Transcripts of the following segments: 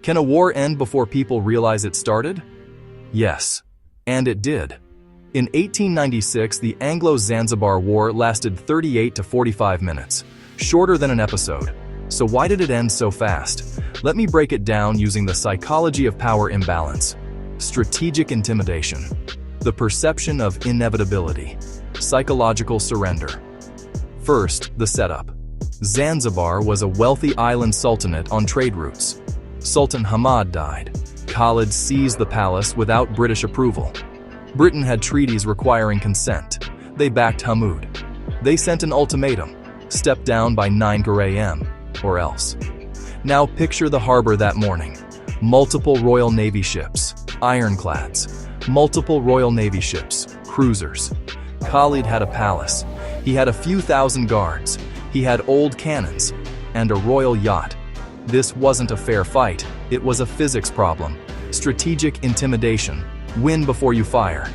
Can a war end before people realize it started? Yes, and it did. In 1896, the Anglo-Zanzibar War lasted 38 to 45 minutes, shorter than an episode. So why did it end so fast? Let me break it down using the psychology of power imbalance. Strategic intimidation. The perception of inevitability. Psychological surrender. First, the setup. Zanzibar was a wealthy island sultanate on trade routes. Sultan Hamad died. Khalid seized the palace without British approval. Britain had treaties requiring consent. They backed Hamud. They sent an ultimatum: step down by 9 a.m. or else. Now picture the harbor that morning. Multiple Royal Navy ships, ironclads, multiple Royal Navy ships, cruisers. Khalid had a palace. He had a few thousand guards. He had old cannons and a royal yacht. This wasn't a fair fight. It was a physics problem. Strategic intimidation. Win before you fire.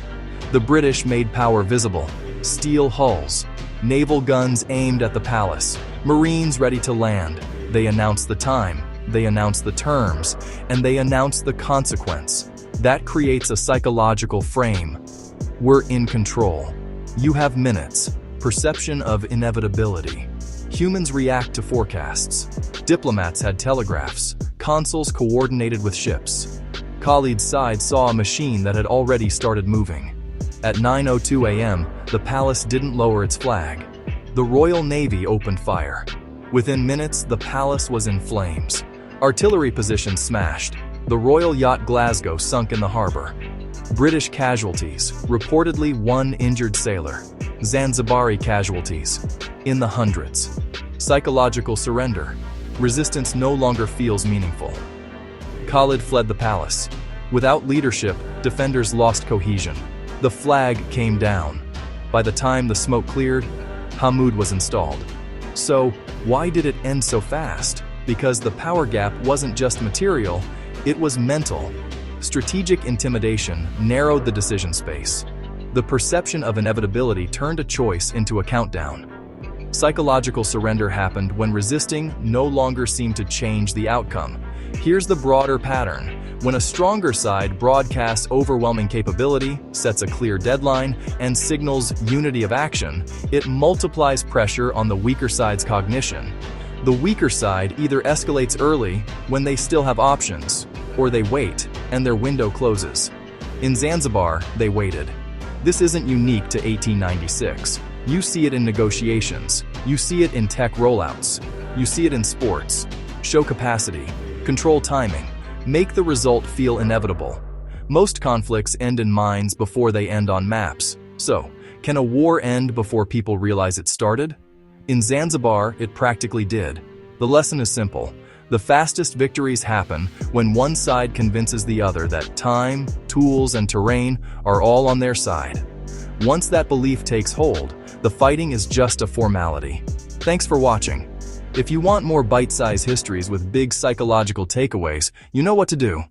The British made power visible. Steel hulls, naval guns aimed at the palace, Marines ready to land. They announced the time, they announced the terms, and they announced the consequence. That creates a psychological frame. We're in control. You have minutes. Perception of inevitability. Humans react to forecasts. Diplomats had telegraphs. Consuls coordinated with ships. Khalid's side saw a machine that had already started moving. At 9:02 a.m., the palace didn't lower its flag. The Royal Navy opened fire. Within minutes, the palace was in flames. Artillery positions smashed. The Royal Yacht Glasgow sunk in the harbor. British casualties, reportedly 1 injured sailor. Zanzibari casualties, in the hundreds. Psychological surrender. Resistance no longer feels meaningful. Khalid fled the palace. Without leadership, defenders lost cohesion. The flag came down. By the time the smoke cleared, Hamud was installed. So, why did it end so fast? Because the power gap wasn't just material, it was mental. Strategic intimidation narrowed the decision space. The perception of inevitability turned a choice into a countdown. Psychological surrender happened when resisting no longer seemed to change the outcome. Here's the broader pattern. When a stronger side broadcasts overwhelming capability, sets a clear deadline, and signals unity of action, it multiplies pressure on the weaker side's cognition. The weaker side either escalates early, when they still have options, or they wait, and their window closes. In Zanzibar, they waited. This isn't unique to 1896. You see it in negotiations. You see it in tech rollouts. You see it in sports. Show capacity. Control timing. Make the result feel inevitable. Most conflicts end in minds before they end on maps. So, can a war end before people realize it started? In Zanzibar, it practically did. The lesson is simple. The fastest victories happen when one side convinces the other that time, tools, and terrain are all on their side. Once that belief takes hold, the fighting is just a formality. Thanks for watching. If you want more bite-sized histories with big psychological takeaways, you know what to do.